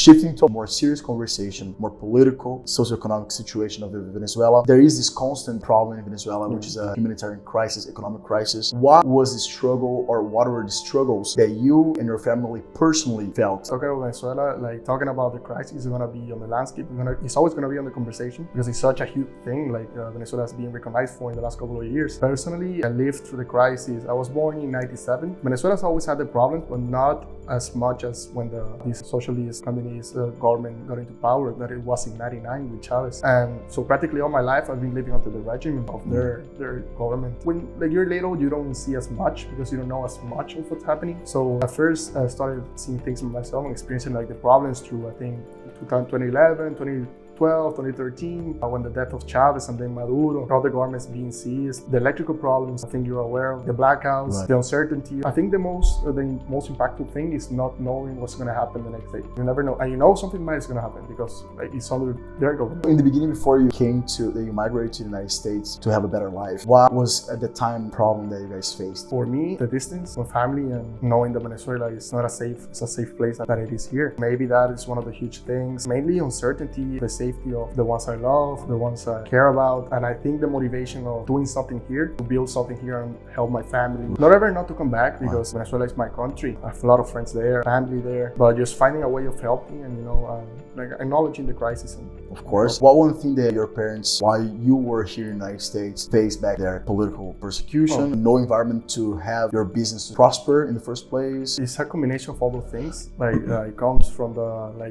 Shifting to a more serious conversation, more political, socioeconomic situation of Venezuela. There is this constant problem in Venezuela, which is a humanitarian crisis, economic crisis. What was the struggle, or what were the struggles that you and your family personally felt? Talking about Venezuela, like talking about the crisis is gonna be on the landscape. It's always gonna be on the conversation because it's such a huge thing. Like Venezuela has been recognized for in the last couple of years. Personally, I lived through the crisis. I was born in '97. Venezuela's always had the problems, but not as much as when this socialist communist government got into power that it was in '99 with Chavez. And so practically all my life I've been living under the regime of their government. When like you're little, you don't see as much because you don't know as much of what's happening. So at first I started seeing things for myself and experiencing like the problems through, I think, 2011, 2012, 2013, when the death of Chavez and then Maduro, all the governments being seized, the electrical problems, I think you're aware of, the blackouts, the uncertainty. I think the most impactful thing is not knowing what's going to happen the next day. You never know, and you know something bad is going to happen because like it's under their government. In the beginning, before you you migrated to the United States to have a better life, what was at the time the problem that you guys faced? For me, the distance from family and knowing that Venezuela is not a safe place that it is here. Maybe that is one of the huge things. Mainly uncertainty, the safety of the ones I love, the ones I care about, and I think the motivation of doing something here, to build something here and help my family. Not ever not to come back because Venezuela is my country. I have a lot of friends there, family there, but just finding a way of helping and like acknowledging the crisis. And of course. What one thing that your parents, while you were here in the United States, faced back there? Political persecution, no environment to have your business prosper in the first place. It's a combination of all those things. Like it comes from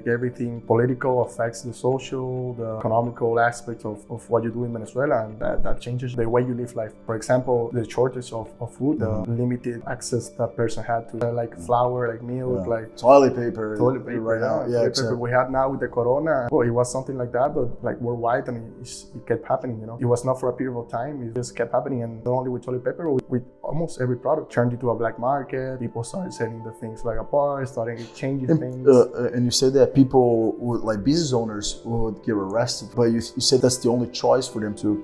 everything political affects the social, the economical aspects of what you do in Venezuela, and that changes the way you live life. For example, the shortage of food, the limited access that person had to like flour, like milk, like toilet paper right now. Paper we had now with the corona. Well, it was something like that, but like worldwide, and it kept happening. It was not for a period of time. It just kept happening, and not only with toilet paper, but with almost every product turned into a black market. People started selling the things like apart, starting changing things. And you said that people would, like business owners, would get arrested, but you said that's the only choice for them to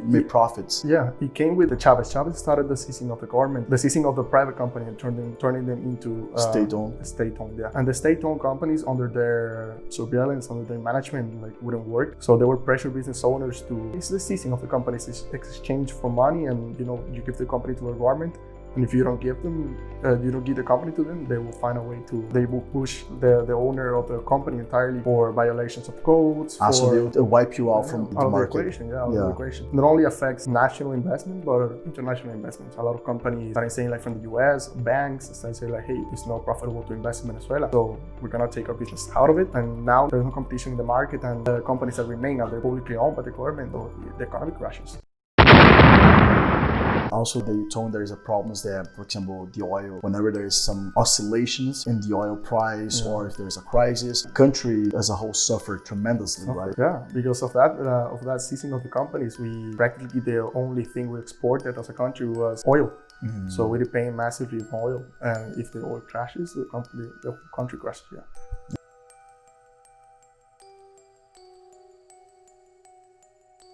make profits. Yeah, it came with the Chavez. Chavez started the seizing of the government, the seizing of the private company, and turning them into state-owned. Yeah, and the state-owned companies under their surveillance, under their management, like wouldn't work. So they were pressure business owners to. It's the seizing of the companies. It's exchange for money, and you give the company to a government. And if you don't give them, you don't give the company to them, they will find a way to. They will push the owner of the company entirely for violations of codes. So they will wipe you out from the market. Out of the equation. Not only affects national investment, but international investments. A lot of companies started saying, like from the US, banks started saying like, hey, it's not profitable to invest in Venezuela, so we're gonna take our business out of it. And now there's no competition in the market, and the companies that remain are publicly owned by the government, or the economy crashes. Also, that you told me there is a problem is that, for example, the oil, whenever there is some oscillations in the oil price or if there's a crisis, the country as a whole suffered tremendously, right? Yeah, because of that seizing of the companies, we practically the only thing we exported as a country was oil. So we depend massively on oil, and if the oil crashes, the country crashes. Yeah.